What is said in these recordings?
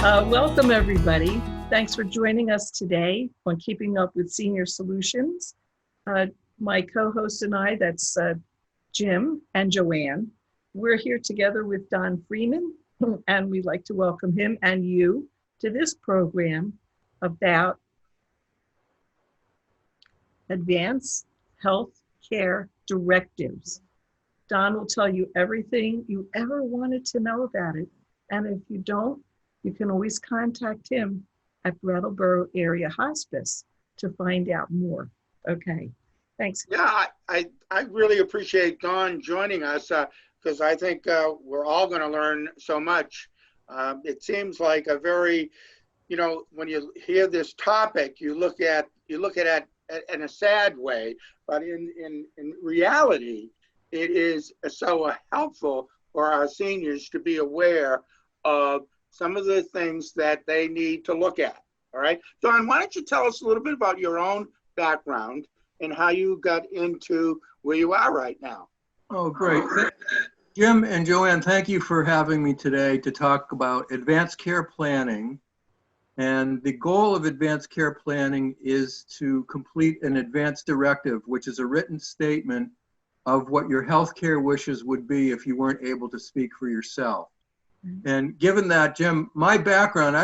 Welcome, everybody. Thanks for joining us today on Keeping Up with Senior Solutions. My co-host and I, that's Jim and Joann. We're here together with Don Freeman, and we'd like to welcome him and you to this program about advanced health care directives. Don will tell you everything you ever wanted to know about it. And if you don't, you can always contact him at Brattleboro Area Hospice to find out more. Okay, thanks. Yeah, I really appreciate Dawn joining us because I think we're all going to learn so much. It seems like a very, when you hear this topic, you look at it in a sad way, but in reality, it is so helpful for our seniors to be aware of some of the things that they need to look at. All right, Dawn, why don't you tell us a little bit about your own background and how you got into where you are right now? Oh, great. Jim and Joann, thank you for having me today to talk about advanced care planning. And the goal of advanced care planning is to complete an advanced directive, which is a written statement of what your healthcare wishes would be if you weren't able to speak for yourself. And given that, Jim, my background,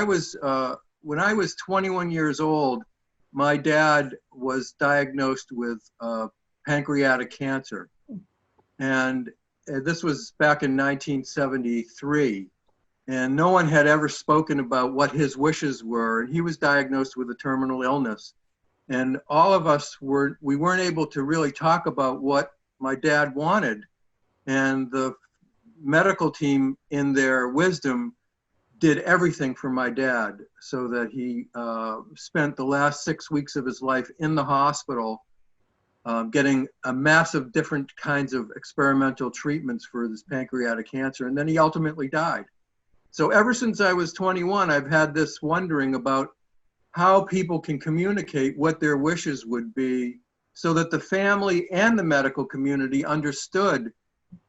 when I was 21 years old, my dad was diagnosed with pancreatic cancer. And this was back in 1973. And no one had ever spoken about what his wishes were. And he was diagnosed with a terminal illness. And all of us we weren't able to really talk about what my dad wanted. And the medical team, in their wisdom, did everything for my dad so that he spent the last 6 weeks of his life in the hospital getting a massive different kinds of experimental treatments for this pancreatic cancer. And then he ultimately died. So ever since I was 21, I've had this wondering about how people can communicate what their wishes would be so that the family and the medical community understood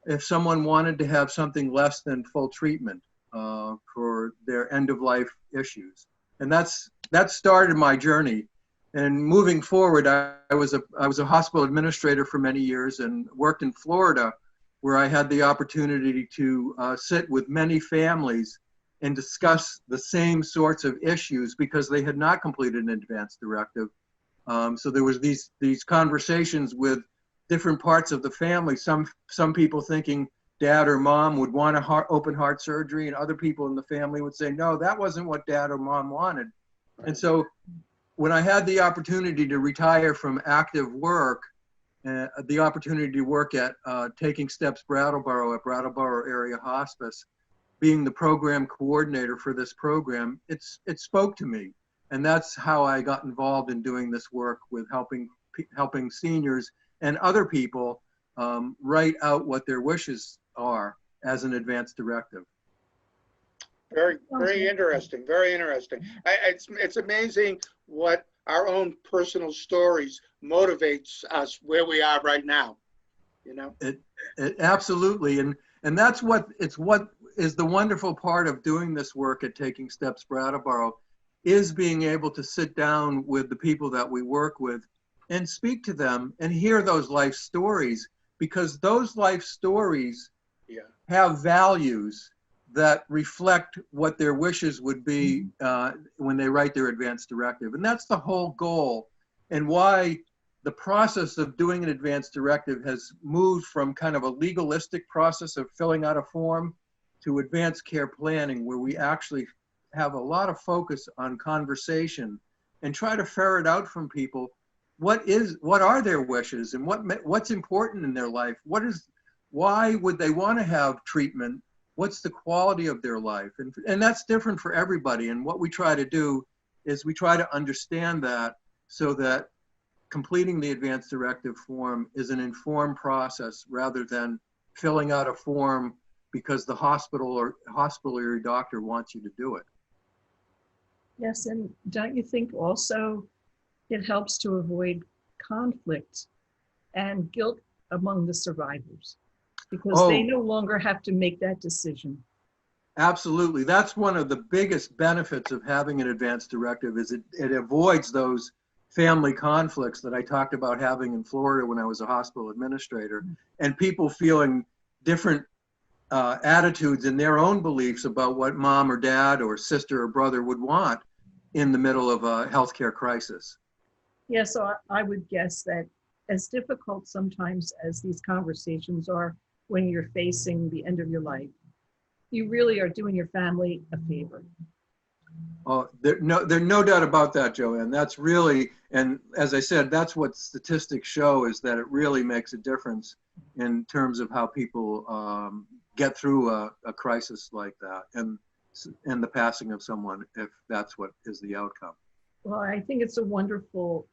if someone wanted to have something less than full treatment for their end-of-life issues. And that started my journey. And moving forward, I was a hospital administrator for many years and worked in Florida, where I had the opportunity to sit with many families and discuss the same sorts of issues because they had not completed an advanced directive. So there was these conversations with different parts of the family. Some people thinking dad or mom would want open heart surgery, and other people in the family would say, no, that wasn't what dad or mom wanted. Right. And so when I had the opportunity to retire from active work, the opportunity to work at Taking Steps Brattleboro at Brattleboro Area Hospice, being the program coordinator for this program, it spoke to me. And that's how I got involved in doing this work with helping seniors and other people write out what their wishes are as an advanced directive. Very, very interesting. Very interesting. It's amazing what our own personal stories motivates us where we are right now. It absolutely, and that's what is the wonderful part of doing this work at Taking Steps Brattleboro, is being able to sit down with the people that we work with and speak to them and hear those life stories, because those life stories have values that reflect what their wishes would be when they write their advanced directive. And that's the whole goal, and why the process of doing an advanced directive has moved from kind of a legalistic process of filling out a form to advanced care planning, where we actually have a lot of focus on conversation and try to ferret out from people what are their wishes and what's important in their life. Why would they want to have treatment? What's the quality of their life? And that's different for everybody. And what we try to do is we try to understand that so that completing the advanced directive form is an informed process rather than filling out a form because the hospital or your doctor wants you to do it. Yes, and don't you think also it helps to avoid conflict and guilt among the survivors, because they no longer have to make that decision. Absolutely. That's one of the biggest benefits of having an advance directive is it avoids those family conflicts that I talked about having in Florida when I was a hospital administrator, and people feeling different attitudes and their own beliefs about what mom or dad or sister or brother would want in the middle of a healthcare crisis. Yeah, so I would guess that as difficult sometimes as these conversations are when you're facing the end of your life, you really are doing your family a favor. Oh, there's no doubt about that, Joanne. That's really, and as I said, that's what statistics show, is that it really makes a difference in terms of how people get through a crisis like that and the passing of someone, if that's what is the outcome. Well, I think it's a wonderful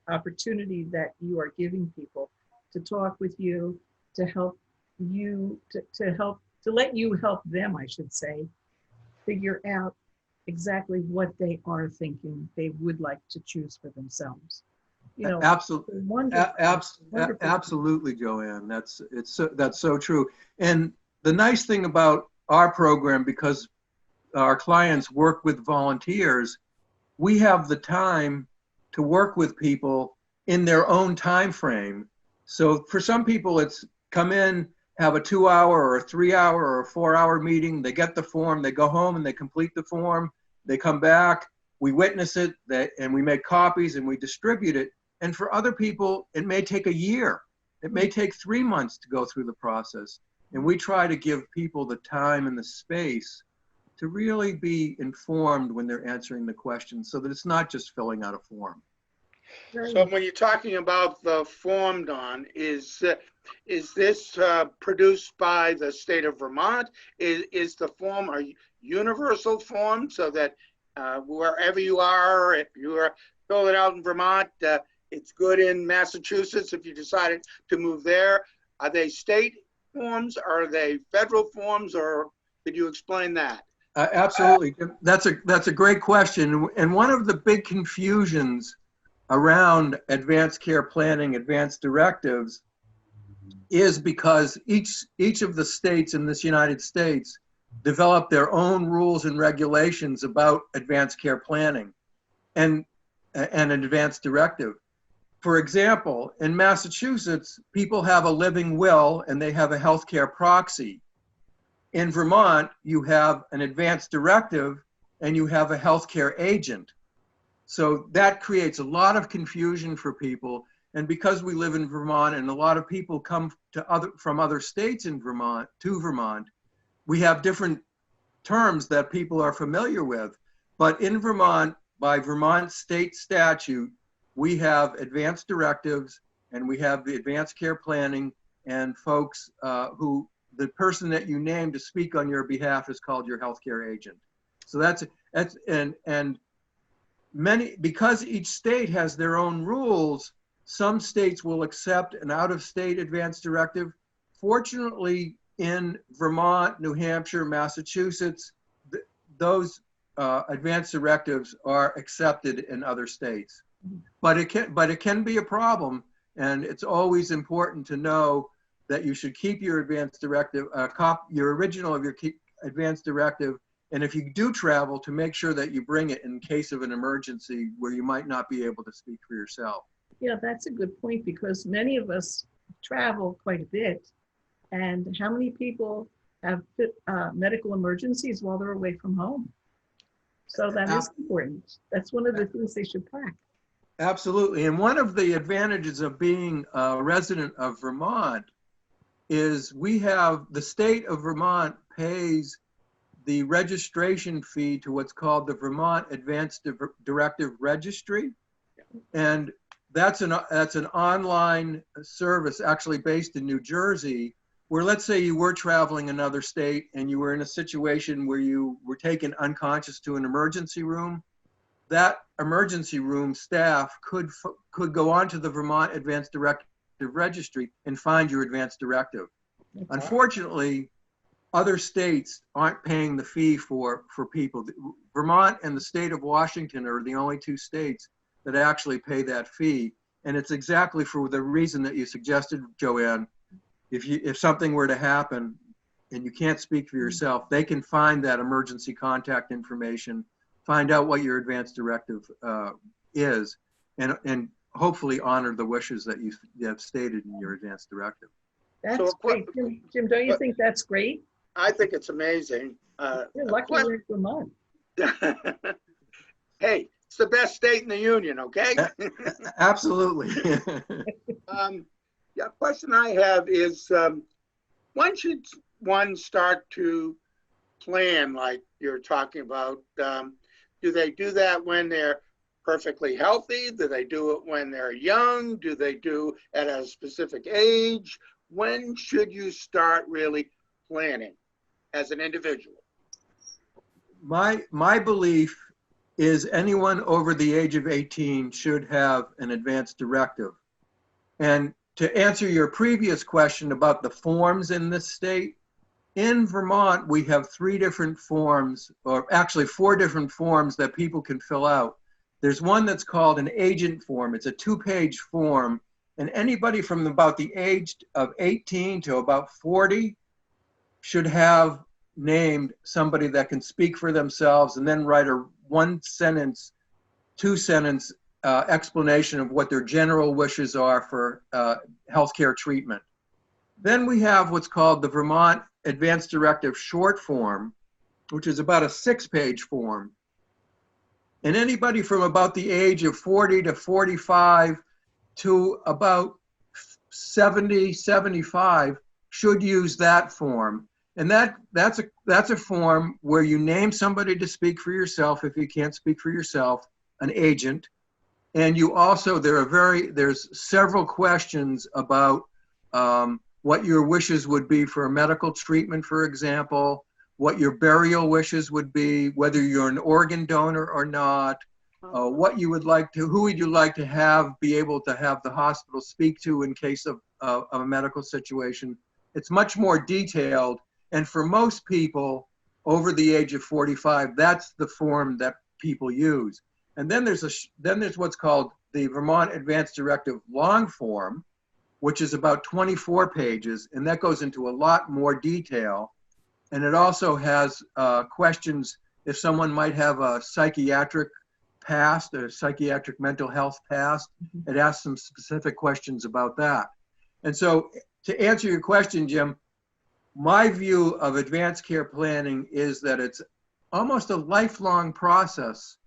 opportunity that you are giving people to talk with you, to help you, to let you help them, I should say, figure out exactly what they are thinking they would like to choose for themselves. You know, Absolutely, wonderful. absolutely, Joanne. That's so true. And the nice thing about our program, because our clients work with volunteers, we have the time to work with people in their own time frame. So for some people, it's come in, have a 2-hour or a 3-hour or a 4-hour meeting. They get the form, they go home and they complete the form. They come back, we witness it, and we make copies and we distribute it. And for other people, it may take a year. It may take 3 months to go through the process. And we try to give people the time and the space to really be informed when they're answering the questions, so that it's not just filling out a form. So when you're talking about the form, Don, is this produced by the state of Vermont? Is the form a universal form so that wherever you are, if you are filling it out in Vermont, it's good in Massachusetts if you decided to move there? Are they state forms? Are they federal forms? Or could you explain that? Absolutely. That's a great question. And one of the big confusions around advanced care planning, advanced directives, is because each of the states in this United States develop their own rules and regulations about advanced care planning and an advanced directive. For example, in Massachusetts, people have a living will and they have a healthcare proxy. In Vermont, you have an advanced directive and you have a healthcare agent. So that creates a lot of confusion for people. And because we live in Vermont and a lot of people come from other states in Vermont to Vermont, we have different terms that people are familiar with. But in Vermont, by Vermont state statute, we have advanced directives and we have the advanced care planning, and folks the person that you name to speak on your behalf is called your healthcare agent. So and many, because each state has their own rules, some states will accept an out-of-state advanced directive. Fortunately, in Vermont, New Hampshire, Massachusetts, those advanced directives are accepted in other states. But it can be a problem, and it's always important to know that you should keep your advanced directive, your original of your advanced directive, and if you do travel, to make sure that you bring it in case of an emergency where you might not be able to speak for yourself. Yeah, that's a good point, because many of us travel quite a bit. And how many people have medical emergencies while they're away from home? So that is important. That's one of the things they should pack. Absolutely. And one of the advantages of being a resident of Vermont is the state of Vermont pays the registration fee to what's called the Vermont Advanced Directive Registry. And that's an online service actually based in New Jersey, where let's say you were traveling another state and you were in a situation where you were taken unconscious to an emergency room. That emergency room staff could go onto the Vermont Advanced Directive Registry and find your advanced directive. Unfortunately, other states aren't paying the fee for people. Vermont and the state of Washington are the only two states that actually pay that fee. And it's exactly for the reason that you suggested, Joanne. If something were to happen, and you can't speak for yourself, they can find that emergency contact information, find out what your advance directive is, and hopefully honor the wishes that you have stated in your advance directive. That's great. Jim, don't you think that's great? I think it's amazing. You're lucky we're in Vermont. Hey, it's the best state in the union, okay? Absolutely. Yeah, question I have is, when should one start to plan like you're talking about? Do they do that when they're perfectly healthy? Do they do it when they're young? Do they do at a specific age? When should you start really planning as an individual? My belief is anyone over the age of 18 should have an advance directive. And to answer your previous question about the forms in this state, in Vermont, we have 3 different forms, or actually 4 different forms that people can fill out. There's one that's called an agent form. It's a 2-page form, and anybody from about the age of 18 to about 40 should have named somebody that can speak for themselves and then write a 1-sentence, 2-sentence explanation of what their general wishes are for healthcare treatment. Then we have what's called the Vermont Advance Directive short form, which is about a 6-page form. And anybody from about the age of 40 to 45 to about 70, 75 should use that form. And that's a form where you name somebody to speak for yourself if you can't speak for yourself, an agent. And you also, there's several questions about what your wishes would be for a medical treatment, for example, what your burial wishes would be, whether you're an organ donor or not, what you would like to, who would you like to have, be able to have the hospital speak to in case of a medical situation. It's much more detailed. And for most people over the age of 45, that's the form that people use. And then there's what's called the Vermont Advance Directive long form, which is about 24 pages, and that goes into a lot more detail. And it also has questions if someone might have a psychiatric past, a psychiatric mental health past. It asks some specific questions about that. And so to answer your question, Jim, my view of advanced care planning is that it's almost a lifelong process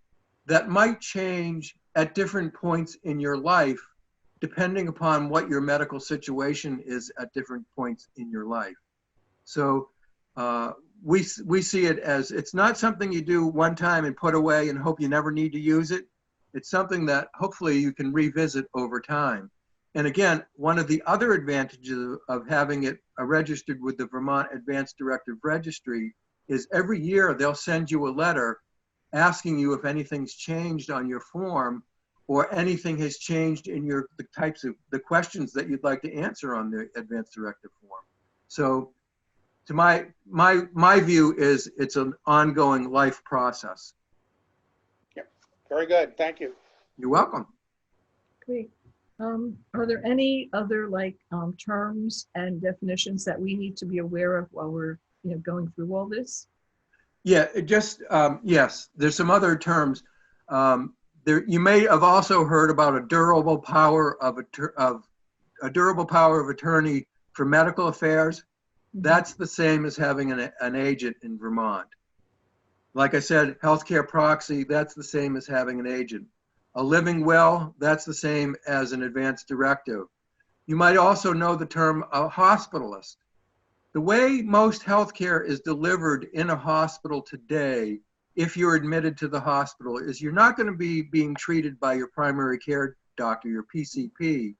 that might change at different points in your life, depending upon what your medical situation is at different points in your life. So we see it as, it's not something you do one time and put away and hope you never need to use it. It's something that hopefully you can revisit over time. And again, one of the other advantages of having it registered with the Vermont Advance Directive Registry is every year they'll send you a letter asking you if anything's changed on your form or anything has changed in the types of the questions that you'd like to answer on the Advance Directive form. So to my view is it's an ongoing life process. Yep. Very good. Thank you. You're welcome. Great. Are there any other terms and definitions that we need to be aware of while we're going through all this? Yeah, yes, there's some other terms. You may have also heard about a durable power of attorney for medical affairs. That's the same as having an agent in Vermont. Like I said, healthcare proxy, that's the same as having an agent. A living will, that's the same as an advance directive. You might also know the term a hospitalist. The way most healthcare is delivered in a hospital today, if you're admitted to the hospital, is you're not going to be being treated by your primary care doctor, your PCP.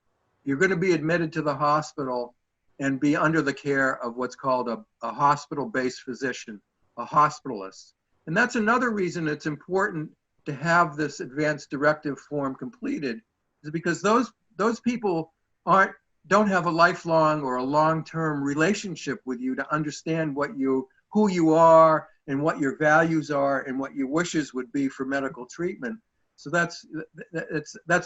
You're going to be admitted to the hospital and be under the care of what's called a hospital-based physician, a hospitalist. And that's another reason it's important to have this advance directive form completed, is because those people don't have a lifelong or a long-term relationship with you to understand who you are and what your values are and what your wishes would be for medical treatment. So that's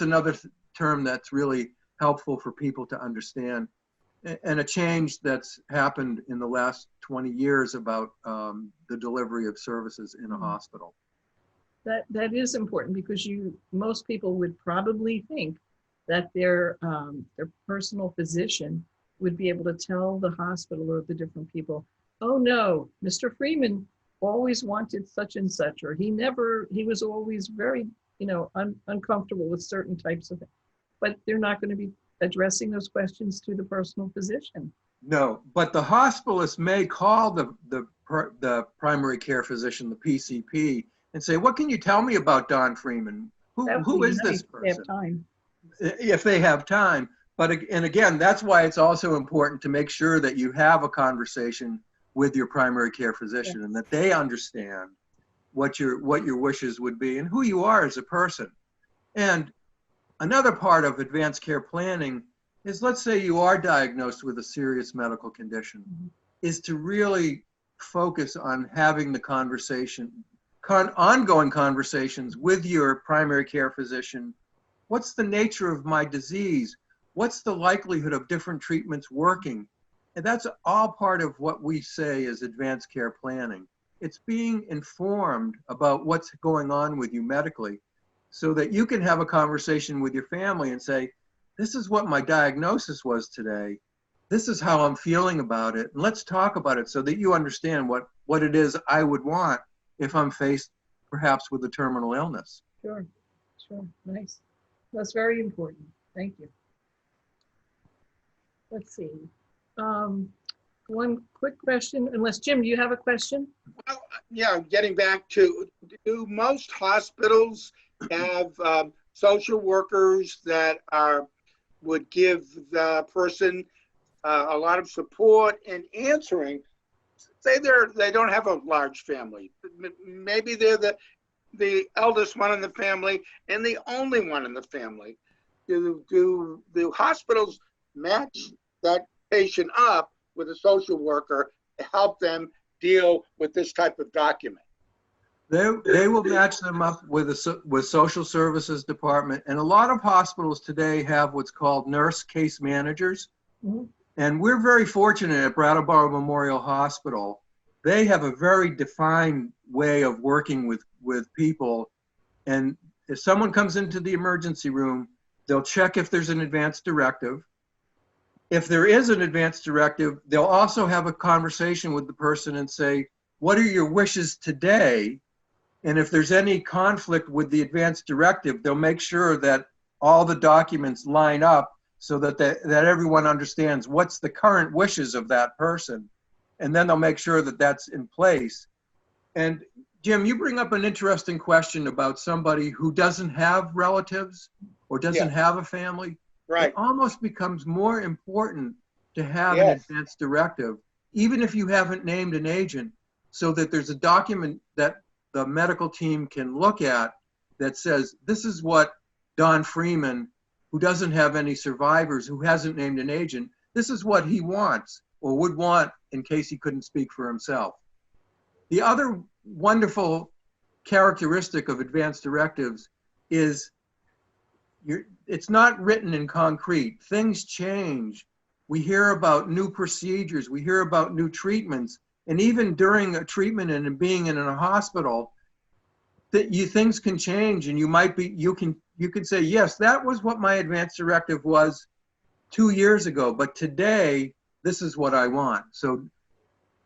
another term that's really helpful for people to understand. and a change that's happened in the last 20 years about the delivery of services in a hospital. That is important because most people would probably think that their personal physician would be able to tell the hospital or the different people, oh no, Mr. Freeman always wanted such and such, or he was always very, uncomfortable with certain types of things. But they're not going to be addressing those questions to the personal physician. No, but the hospitalist may call the primary care physician, the PCP, and say, what can you tell me about Don Freeman? Who is this person? They have time. If they have time. And again, that's why it's also important to make sure that you have a conversation with your primary care physician, and that they understand what your wishes would be and who you are as a person. And another part of advanced care planning is, let's say you are diagnosed with a serious medical condition, is to really focus on having the ongoing conversations with your primary care physician. What's the nature of my disease? What's the likelihood of different treatments working? And that's all part of what we say is advanced care planning. It's being informed about what's going on with you medically, so that you can have a conversation with your family and say, this is what my diagnosis was today. This is how I'm feeling about it. And let's talk about it so that you understand what it is I would want if I'm faced perhaps with a terminal illness. Sure. Nice. That's very important. Thank you. Let's see. One quick question, unless Jim, do you have a question? Well, yeah, getting back to, do most hospitals have social workers that would give the person a lot of support in answering? Say they don't have a large family. Maybe they're the eldest one in the family and the only one in the family. Do hospitals match that patient up with a social worker to help them deal with this type of document? They will match them up with social services department. And a lot of hospitals today have what's called nurse case managers. Mm-hmm. And we're very fortunate at Brattleboro Memorial Hospital. They have a very defined way of working with people. And if someone comes into the emergency room, they'll check if there's an advance directive. If there is an advance directive, they'll also have a conversation with the person and say, what are your wishes today? And if there's any conflict with the advance directive, they'll make sure that all the documents line up so that everyone understands what's the current wishes of that person. And then they'll make sure that that's in place. And Jim, you bring up an interesting question about somebody who doesn't have relatives or doesn't have a family. Right. It almost becomes more important to have an Yes. advance directive, even if you haven't named an agent, so that there's a document that the medical team can look at that says, this is what Don Freeman, who doesn't have any survivors, who hasn't named an agent, this is what he wants or would want in case he couldn't speak for himself. The other wonderful characteristic of advance directives is it's not written in concrete. Things change. We hear about new procedures. We hear about new treatments. And even during a treatment and being in a hospital, things can change, and you can say, yes, that was what my advance directive was 2 years ago, but today this is what I want. So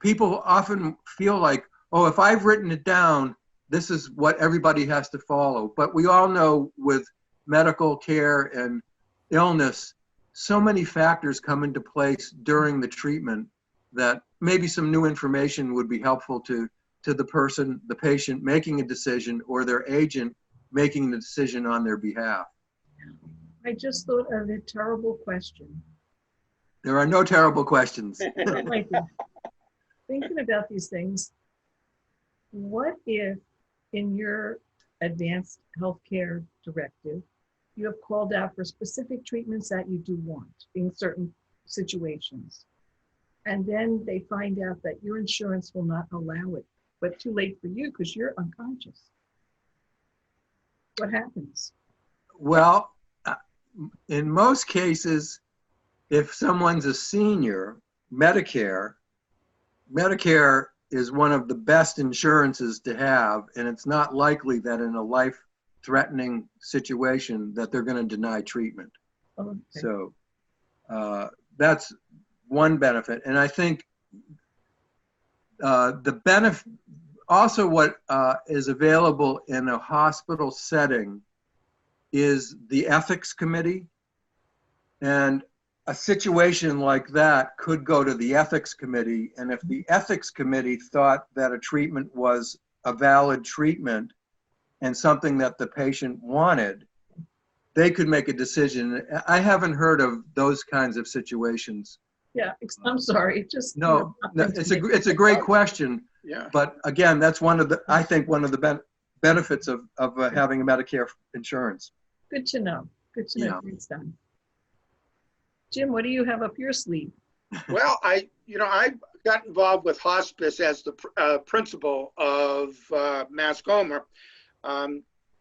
people often feel like, oh, if I've written it down, this is what everybody has to follow. But we all know with medical care and illness, so many factors come into place during the treatment that maybe some new information would be helpful to the patient making a decision, or their agent making the decision on their behalf. I just thought of a terrible question. There are no terrible questions. Like, thinking about these things, what if in your advanced healthcare directive, you have called out for specific treatments that you do want in certain situations, and then they find out that your insurance will not allow it, but too late for you because you're unconscious? What happens? Well, in most cases, if someone's a senior, Medicare is one of the best insurances to have, and it's not likely that in a life-threatening situation that they're going to deny treatment. Okay. So that's one benefit. And I think the benefit, also what is available in a hospital setting is the ethics committee. And a situation like that could go to the ethics committee. And if the ethics committee thought that a treatment was a valid treatment and something that the patient wanted, they could make a decision. I haven't heard of those kinds of situations. Yeah, I'm sorry. It just No, it's a great question. Yeah. But again, that's I think one of the benefits of having a Medicare insurance. Good to know. Good to know. Yeah. It's done. Jim, what do you have up your sleeve? Well, I got involved with hospice as the principal of Mascoma.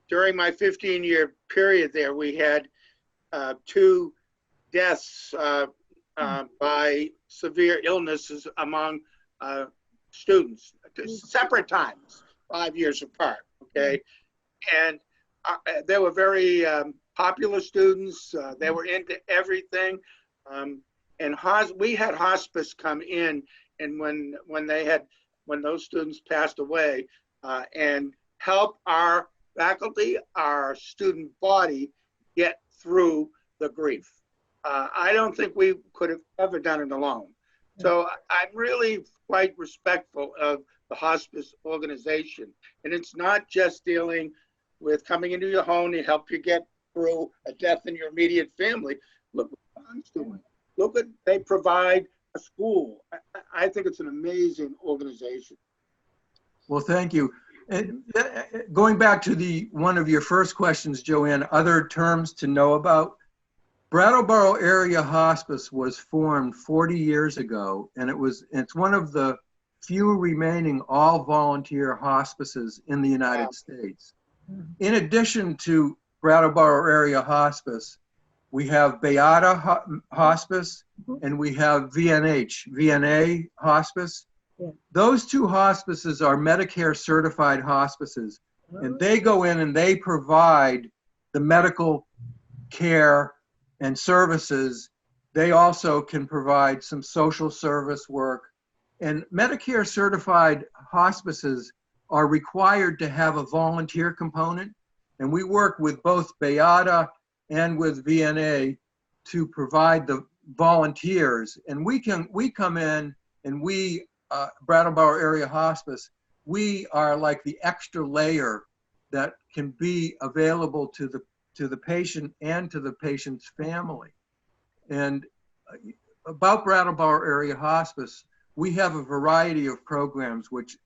During my 15-year period there, we had 2 deaths by severe illnesses among students, separate times, 5 years apart, okay? And they were very popular students. They were into everything. And we had hospice come in, and when those students passed away, and help our faculty, our student body get through the grief. I don't think we could have ever done it alone. So I'm really quite respectful of the hospice organization. And it's not just dealing with coming into your home to help you get through a death in your immediate family. Look what Don's doing. Look at, they provide a school. I think it's an amazing organization. Well, thank you. And going back to one of your first questions, Joann, other terms to know about. Brattleboro Area Hospice was formed 40 years ago, and it's one of the few remaining all-volunteer hospices in the United States. In addition to Brattleboro Area Hospice, we have Beata Hospice, and we have VNA Hospice. Yeah. Those 2 hospices are Medicare certified hospices, and they go in and they provide the medical care and services. They also can provide some social service work. And Medicare certified hospices are required to have a volunteer component. And we work with both Beata and with VNA to provide the volunteers. And we come in and Brattleboro Area Hospice, we are like the extra layer that can be available to the patient and to the patient's family. And about Brattleboro Area Hospice, we have a variety of programs which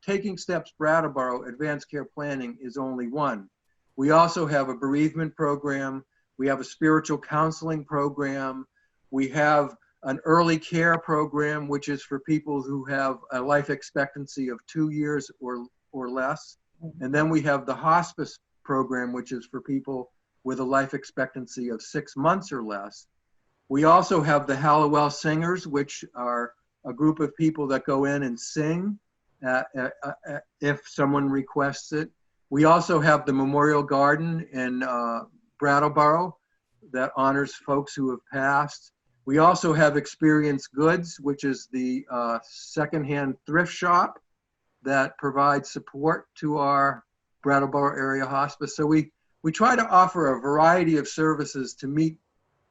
Taking Steps Brattleboro Advanced Care Planning is only one. We also have a bereavement program. We have a spiritual counseling program. We have an early care program, which is for people who have a life expectancy of 2 years or less. And then we have the hospice program, which is for people with a life expectancy of 6 months or less. We also have the Hallowell Singers, which are a group of people that go in and sing if someone requests it. We also have the Memorial Garden in Brattleboro that honors folks who have passed. We also have Experience Goods, which is the secondhand thrift shop that provides support to our Brattleboro Area Hospice. So we try to offer a variety of services to meet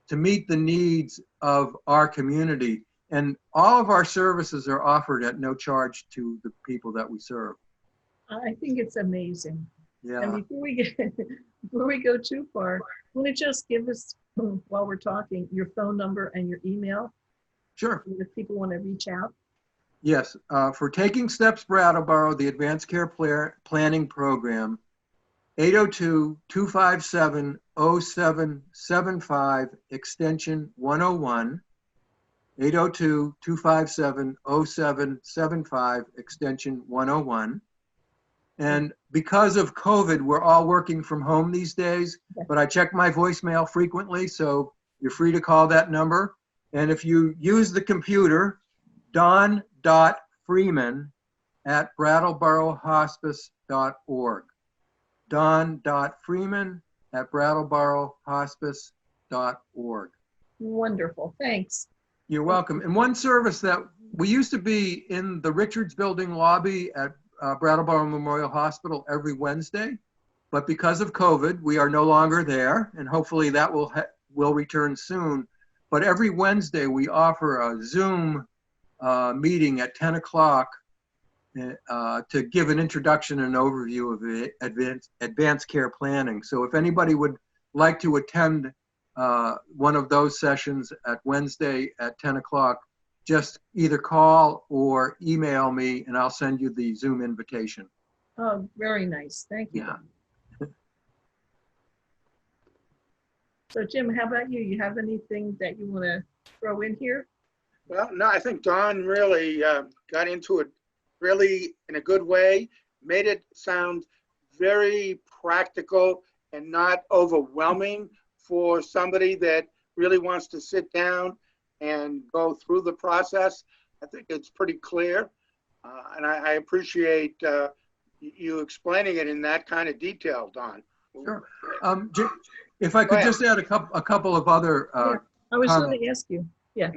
the needs of our community. And all of our services are offered at no charge to the people that we serve. I think it's amazing. Yeah. And before we go too far, want to just give us, while we're talking, your phone number and your email? Sure. If people want to reach out. Yes. For Taking Steps Brattleboro, the Advanced Care Planning Program, 802-257-0775, extension 101. 802-257-0775, extension 101. And because of COVID, we're all working from home these days, but I check my voicemail frequently. So you're free to call that number. And if you use the computer, don.freeman@brattleborohospice.org. don.freeman@brattleborohospice.org. Wonderful, thanks. You're welcome. And one service that we used to be in the Richards Building lobby at Brattleboro Memorial Hospital every Wednesday, but because of COVID, we are no longer there, and hopefully that will return soon. But every Wednesday, we offer a Zoom meeting at 10 o'clock to give an introduction and overview of advanced care planning. So if anybody would like to attend one of those sessions at Wednesday at 10 o'clock, just either call or email me and I'll send you the Zoom invitation. Oh, very nice. Thank you. Yeah. So Jim, how about you? You have anything that you want to throw in here? Well, no, I think Don really got into it really in a good way, made it sound very practical and not overwhelming for somebody that really wants to sit down and go through the process. I think it's pretty clear. And I appreciate you explaining it in that kind of detail, Don. Sure. If I could just add a couple of other Yeah, I was going comments. to ask you. Yeah.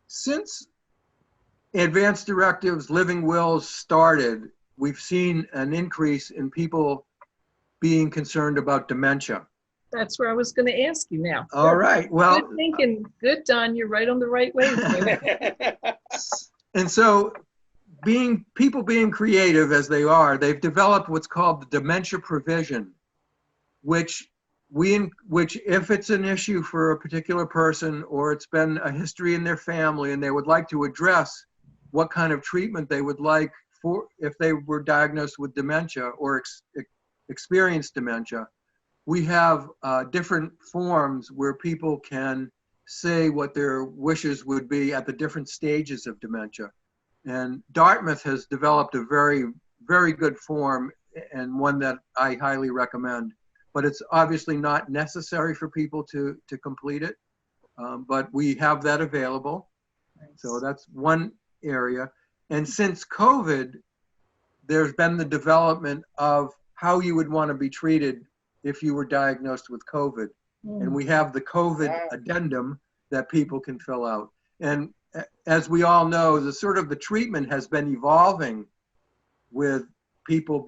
Since advanced directives, living wills started, we've seen an increase in people being concerned about dementia. That's where I was going to ask you now. All right. Well, Good thinking. Good, Don. You're right on the right way. and so people being creative as they are, they've developed what's called the dementia provision, which if it's an issue for a particular person or it's been a history in their family and they would like to address what kind of treatment they would like for if they were diagnosed with dementia or experienced dementia, we have different forms where people can say what their wishes would be at the different stages of dementia. And Dartmouth has developed a very, very good form and one that I highly recommend. But it's obviously not necessary for people to complete it, but we have that available. Nice. So that's one area. And since COVID, there's been the development of how you would want to be treated if you were diagnosed with COVID. And we have the COVID addendum that people can fill out. And as we all know, the treatment has been evolving with people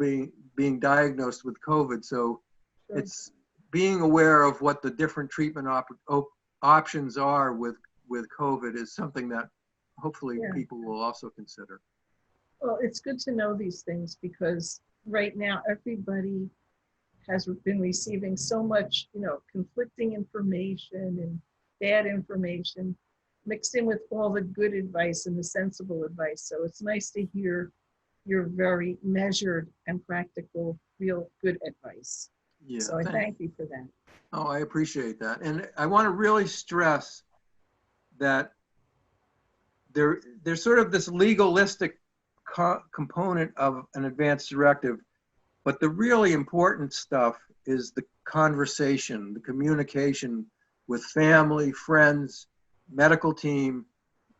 being diagnosed with COVID. So it's being aware of what the different treatment options are with COVID is something that hopefully people will also consider. Well, it's good to know these things because right now everybody has been receiving so much, conflicting information and bad information mixed in with all the good advice and the sensible advice. So it's nice to hear your very measured and practical, real good advice. Yeah, so I thank you for that. Oh, I appreciate that. And I want to really stress that there's sort of this legalistic component of an advanced directive, but the really important stuff is the conversation, the communication with family, friends, medical team.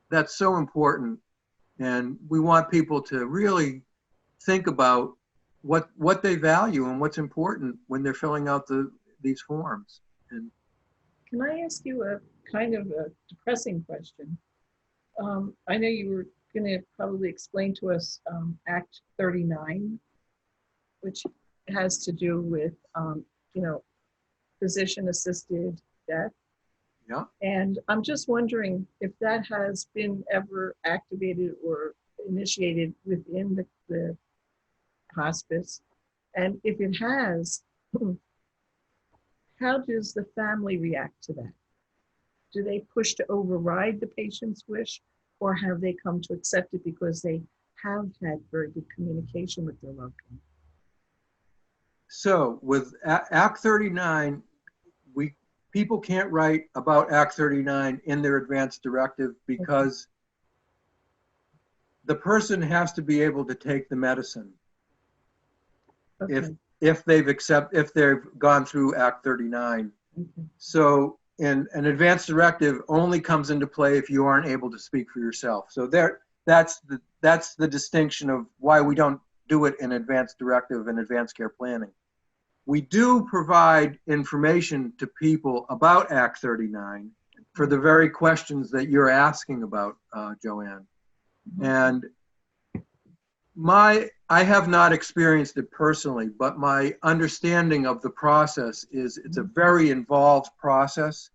That's so important. And we want people to really think about what they value and what's important when they're filling out these forms. And can I ask you a kind of a depressing question? I know you were going to probably explain to us Act 39, which has to do with, physician-assisted death. Yeah. And I'm just wondering if that has been ever activated or initiated within the hospice. And if it has, how does the family react to that? Do they push to override the patient's wish, or have they come to accept it because they have had very good communication with their loved one? So with Act 39, people can't write about Act 39 in their advanced directive because the person has to be able to take the medicine. Okay. If they've gone through Act 39. Okay. So and an advance directive only comes into play if you aren't able to speak for yourself. So that's the distinction of why we don't do it in advance directive and advanced care planning. We do provide information to people about Act 39 for the very questions that you're asking about, Joann. And I have not experienced it personally, but my understanding of the process is it's a very involved process.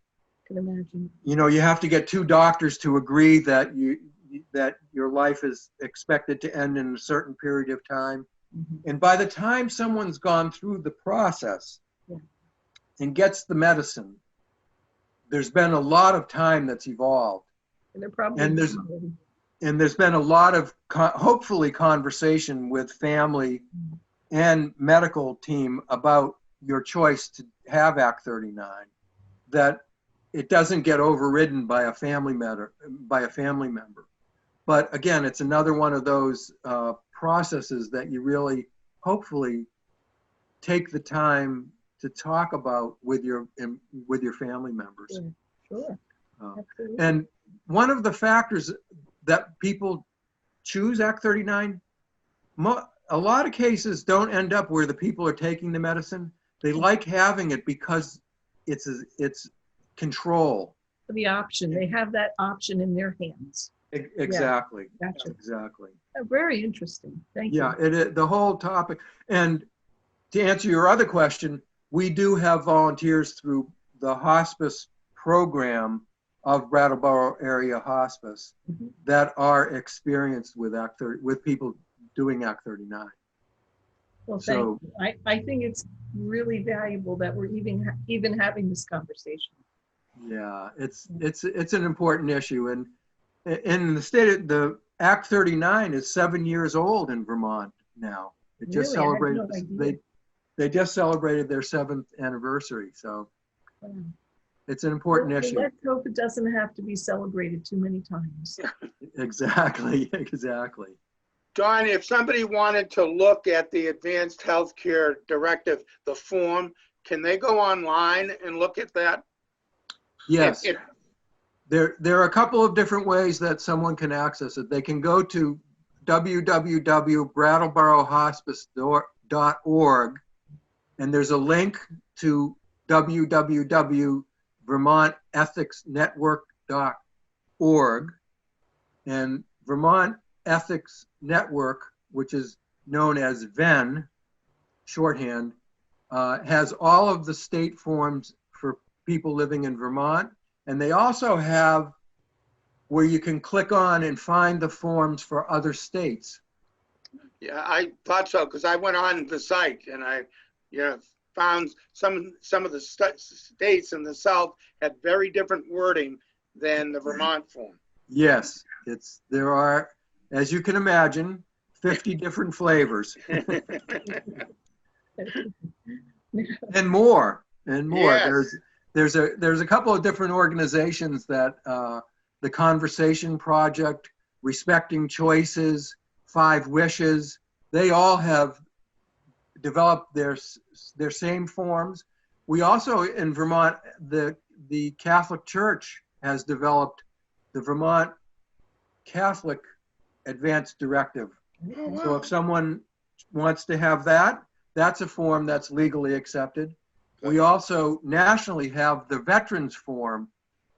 I can imagine. You know, you have to get two doctors to agree that your life is expected to end in a certain period of time. And by the time someone's gone through the process and gets the medicine, there's been a lot of time that's evolved. And they're probably And there's been a lot of, hopefully, conversation with family and medical team about your choice to have Act 39, that it doesn't get overridden by a family member. But again, it's another one of those processes that you really, hopefully, take the time to talk about with your family members. Sure. And one of the factors that people choose Act 39, a lot of cases don't end up where the people are taking the medicine. They like having it because it's control. The option, they have that option in their hands. Exactly. Yeah, gotcha. Exactly. Very interesting. Thank you. Yeah, the whole topic. And to answer your other question, we do have volunteers through the hospice program of Brattleboro Area Hospice that are experienced with with people doing Act 39. Well, thank you. I think it's really valuable that we're even having this conversation. Yeah, it's an important issue, and in the state of the Act 39 is 7 years old in Vermont now. It just celebrated. They just celebrated their 7th anniversary, so it's an important issue. Let's hope it doesn't have to be celebrated too many times. Exactly. Don, if somebody wanted to look at the Advanced Healthcare Directive, the form, can they go online and look at that? Yes. There are a couple of different ways that someone can access it. They can go to www.brattleborohospice.org, and there's a link to www.vermontethicsnetwork.org. And Vermont Ethics Network, which is known as VEN, shorthand, has all of the state forms for people living in Vermont. And they also have where you can click on and find the forms for other states. Yeah, I thought so, because I went on the site and I found some of the states in the South had very different wording than the Vermont form. Yes, there are, as you can imagine, 50 different flavors. And more. Yes. There's a couple of different organizations that the Conversation Project, Respecting Choices, 5 Wishes, they all have developed their same forms. We also in Vermont, the Catholic Church has developed the Vermont Catholic Advanced Directive. So if someone wants to have that, that's a form that's legally accepted. We also nationally have the Veterans Form,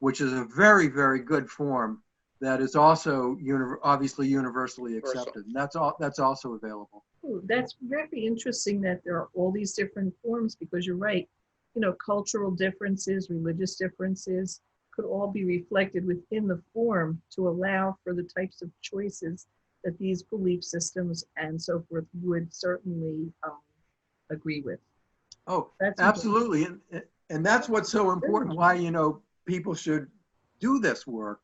which is a very, very good form that is also obviously universally accepted. And that's also available. Ooh, that's very interesting that there are all these different forms, because you're right. Cultural differences, religious differences could all be reflected within the form to allow for the types of choices that these belief systems and so forth would certainly agree with. Oh, that's absolutely. And that's what's so important, why, people should do this work,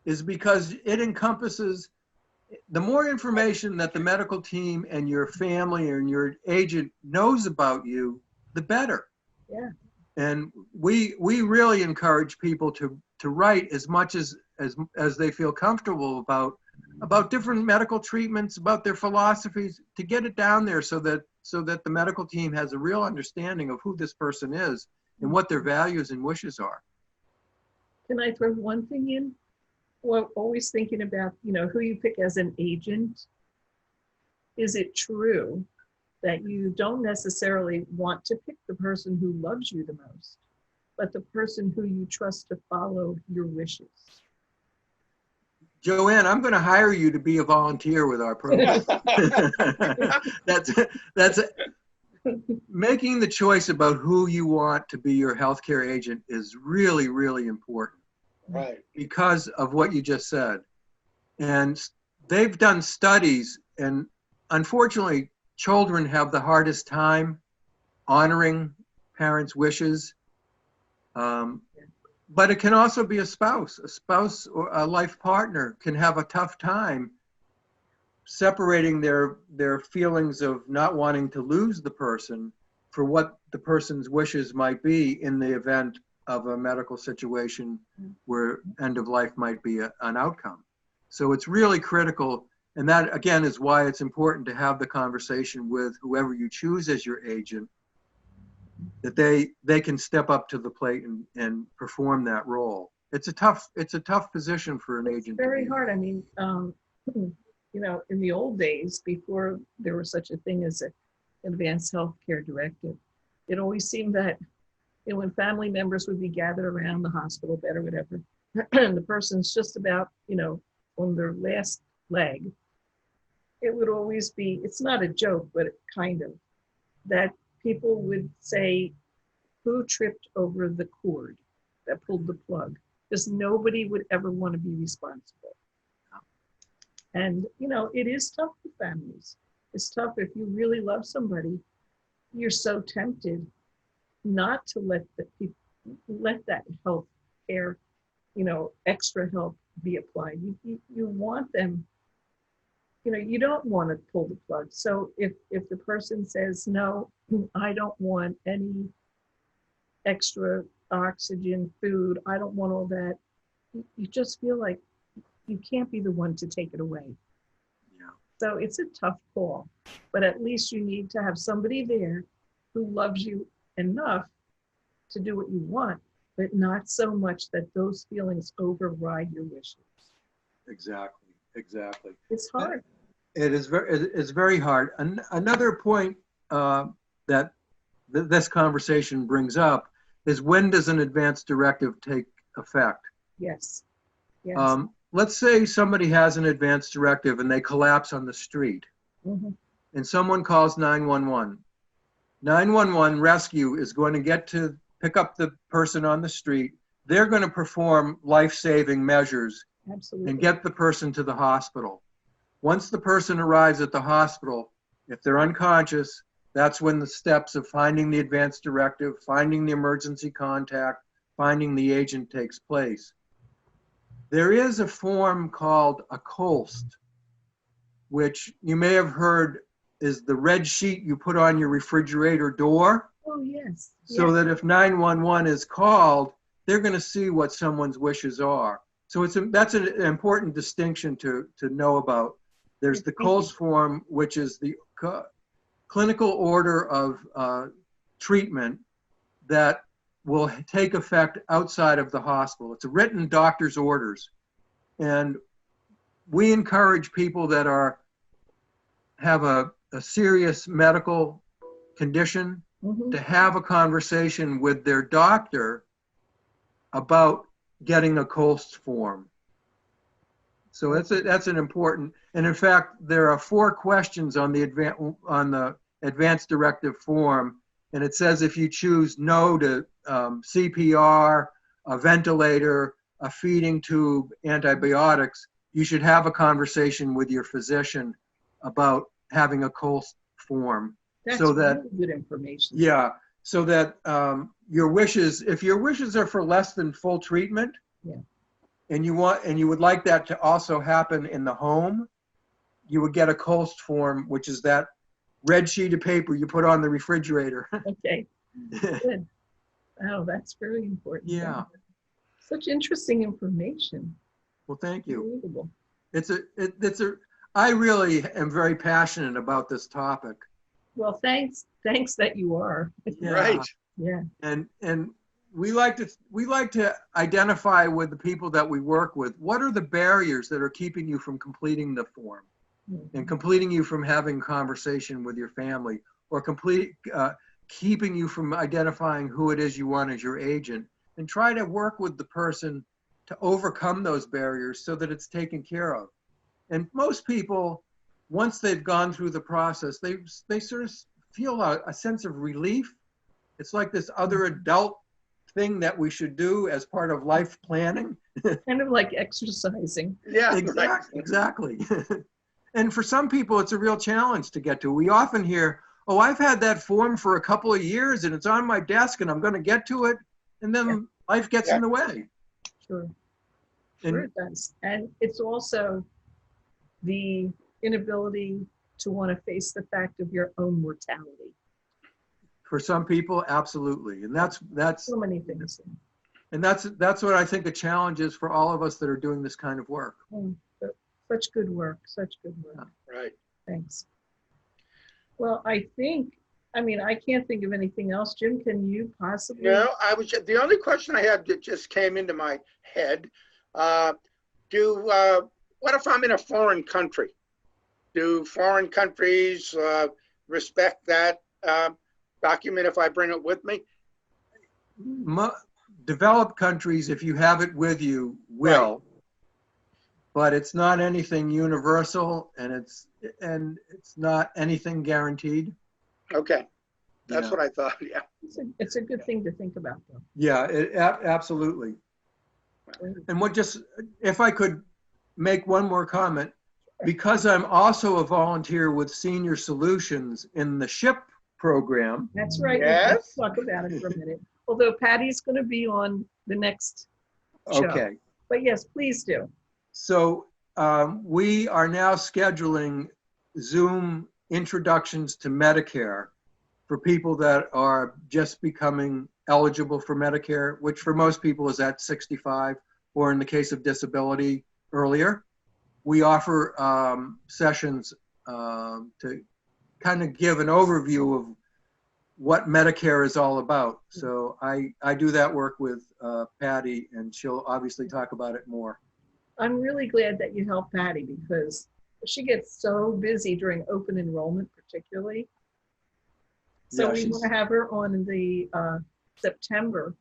is because it encompasses the more information that the medical team and your family and your agent knows about you, the better. Yeah. And we really encourage people to write as much as they feel comfortable about different medical treatments, about their philosophies, to get it down there so that the medical team has a real understanding of who this person is and what their values and wishes are. Can I throw one thing in? Well, always thinking about, who you pick as an agent. Is it true that you don't necessarily want to pick the person who loves you the most, but the person who you trust to follow your wishes? Joann, I'm going to hire you to be a volunteer with our program. That's making the choice about who you want to be your healthcare agent is really, really important. Right. Because of what you just said. And they've done studies, and unfortunately, children have the hardest time honoring parents' wishes. But it can also be a spouse. A spouse or a life partner can have a tough time separating their feelings of not wanting to lose the person for what the person's wishes might be in the event of a medical situation where end of life might be an outcome. So it's really critical. And that, again, is why it's important to have the conversation with whoever you choose as your agent, that they can step up to the plate and perform that role. It's a tough position for an agent. It's very hard. I mean, in the old days, before there was such a thing as an advanced healthcare directive, it always seemed that when family members would be gathered around the hospital bed or whatever, and the person's just about, on their last leg, it would always be, it's not a joke, but kind of, that people would say, who tripped over the cord that pulled the plug? Because nobody would ever want to be responsible. And, it is tough for families. It's tough if you really love somebody, you're so tempted not to let that health care, extra help be applied. You want them, you don't want to pull the plug. So if the person says, no, I don't want any extra oxygen, food, I don't want all that, you just feel like you can't be the one to take it away. Yeah. So it's a tough call, but at least you need to have somebody there who loves you enough to do what you want, but not so much that those feelings override your wishes. Exactly. It's hard. It's very hard. Another point that this conversation brings up is, when does an advanced directive take effect? Yes. Let's say somebody has an advanced directive and they collapse on the street, and someone calls 911. 911 rescue is going to get to pick up the person on the street. They're going to perform life-saving measures. Absolutely. And get the person to the hospital. Once the person arrives at the hospital, if they're unconscious, that's when the steps of finding the advanced directive, finding the emergency contact, finding the agent takes place. There is a form called a COLST, which you may have heard is the red sheet you put on your refrigerator door. Oh, yes. So that if 911 is called, they're going to see what someone's wishes are. So that's an important distinction to know about. There's the COLST form, which is the clinical order of treatment that will take effect outside of the hospital. It's a written doctor's orders. And we encourage people that have a serious medical condition to have a conversation with their doctor about getting a COLST form. So that's an important, and in fact, there are 4 questions on the advanced directive form, and it says if you choose no to CPR, a ventilator, a feeding tube, antibiotics, you should have a conversation with your physician about having a COLST form. That's so that, really good information. Yeah, so that your wishes, if your wishes are for less than full treatment, and you would like that to also happen in the home, you would get a COLST form, which is that red sheet of paper you put on the refrigerator. Okay, good. Oh, that's very important. Yeah. Such interesting information. Well, thank you. Unbelievable. I really am very passionate about this topic. Well, thanks that you are. Yeah. Right. Yeah. And we like to identify with the people that we work with, what are the barriers that are keeping you from completing the form and completing you from having conversation with your family, or keeping you from identifying who it is you want as your agent, and try to work with the person to overcome those barriers so that it's taken care of. And most people, once they've gone through the process, they sort of feel a sense of relief. It's like this other adult thing that we should do as part of life planning. Kind of like exercising. Yeah, Exactly. And for some people, it's a real challenge to get to. We often hear, oh, I've had that form for a couple of years and it's on my desk and I'm going to get to it. And then life gets in the way. Sure. Sure it does. And it's also the inability to want to face the fact of your own mortality. For some people, absolutely. And that's so many things. And that's what I think a challenge is for all of us that are doing this kind of work. Such good work, such good work. Right. Thanks. Well, I can't think of anything else. Jim, can you possibly? No, the only question I had that just came into my head, what if I'm in a foreign country? Do foreign countries respect that document if I bring it with me? Developed countries, if you have it with you, will. Right. But it's not anything universal, and it's not anything guaranteed. Okay, that's what I thought. Yeah, it's a good thing to think about, though. Yeah, absolutely. And if I could make one more comment, because I'm also a volunteer with Senior Solutions in the SHIP program. That's right. Yes. Let's talk about it for a minute. Although Patty's going to be on the next show. Okay. But yes, please do. So we are now scheduling Zoom introductions to Medicare for people that are just becoming eligible for Medicare, which for most people is at 65, or in the case of disability, earlier. We offer sessions to kind of give an overview of what Medicare is all about. So I do that work with Patty, and she'll obviously talk about it more. I'm really glad that you helped Patty, because she gets so busy during open enrollment, particularly. So we want to have her on in the September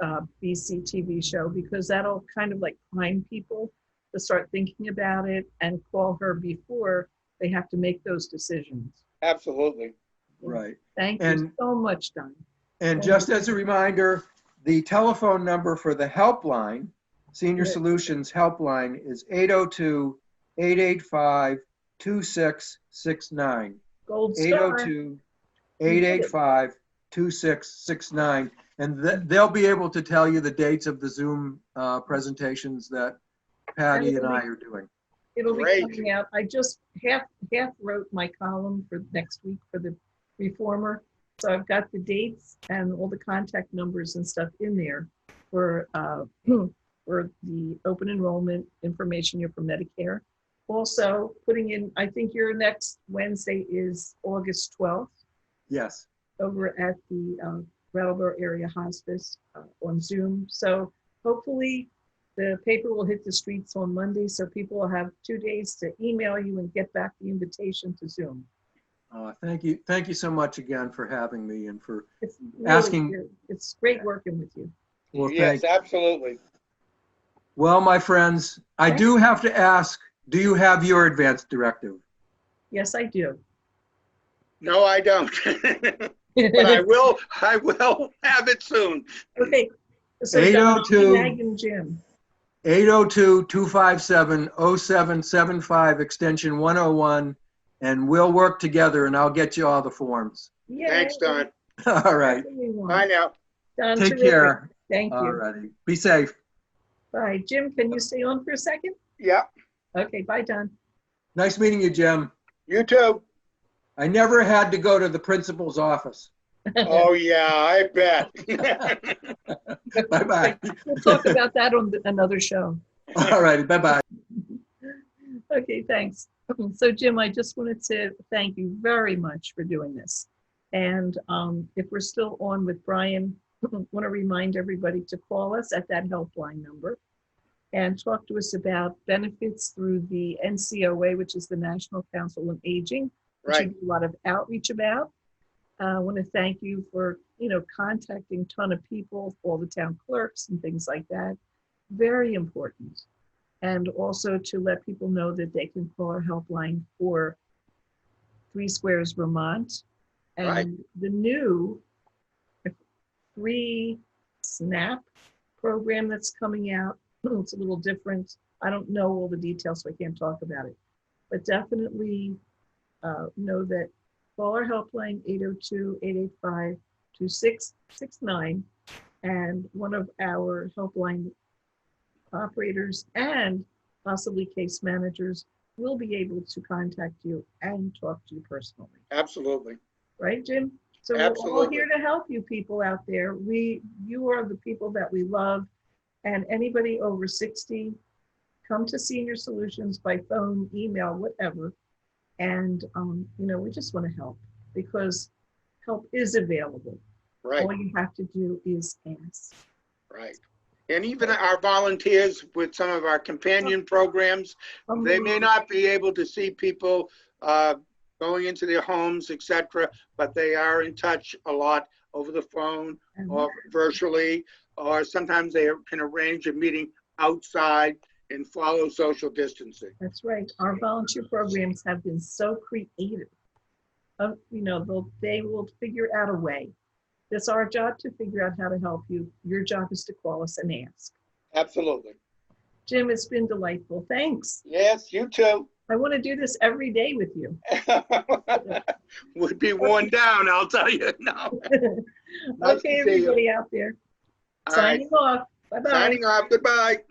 BC TV show, because that'll kind of like prime people to start thinking about it and call her before they have to make those decisions. Absolutely. Right. Thank you so much, Don. And just as a reminder, the telephone number for the helpline, Senior Solutions helpline, is 802-885-2669. Gold star. 802-885-2669. And they'll be able to tell you the dates of the Zoom presentations that Patty and I are doing. It'll be coming out. I just half wrote my column for next week for the Reformer. So I've got the dates and all the contact numbers and stuff in there for the open enrollment information here for Medicare. Also putting in, I think your next Wednesday is August 12th. Yes. Over at the Brattleboro Area Hospice on Zoom. So hopefully the paper will hit the streets on Monday, so people will have 2 days to email you and get back the invitation to Zoom. Thank you. Thank you so much again for having me and for really asking. good. It's great working with you. Well, yes, absolutely. Well, my friends, I do have to ask, do you have your advanced directive? Yes, I do. No, I don't. But I will have it soon. Okay. So 802-257-0775, extension 101, and we'll work together and I'll get you all the forms. Yay. Thanks, Don. All right. Bye now. Don, take care. Thank you. All righty. Be safe. Bye. Jim, can you stay on for a second? Yeah. Okay. Bye, Don. Nice meeting you, Jim. You too. I never had to go to the principal's office. Oh, yeah, I bet. Bye-bye. We'll talk about that on another show. All righty. Bye-bye. Okay, thanks. So, Jim, I just wanted to thank you very much for doing this. And if we're still on with Brian, want to remind everybody to call us at that helpline number and talk to us about benefits through the NCOA, which is the National Council on Aging, which we Right. do a lot of outreach about. I want to thank you for, contacting a ton of people, all the town clerks and things like that. Very important. And also to let people know that they can call our helpline for Three Squares Vermont. And Right. the new free SNAP program that's coming out, it's a little different. I don't know all the details, so I can't talk about it. But definitely know that call our helpline 802-885-2669, and one of our helpline operators and possibly case managers will be able to contact you and talk to you personally. Absolutely. Right, Jim? So we're all Absolutely. here to help you people out there. You are the people that we love, and anybody over 60, come to Senior Solutions by phone, email, whatever. And, we just want to help because help is available. Right. All you have to do is ask. Right. And even our volunteers with some of our companion programs, they may not be able to see people going into their homes, etc., but they are in touch a lot over the phone or virtually, or sometimes they can arrange a meeting outside and follow social distancing. That's right. Our volunteer programs have been so creative. They will figure out a way. It's our job to figure out how to help you. Your job is to call us and ask. Absolutely. Jim, it's been delightful. Thanks. Yes, you too. I want to do this every day with you. Would be worn down, I'll tell you. No. Nice Okay, to see you. everybody out there. All right. Signing off. Bye-bye. Signing off. Goodbye.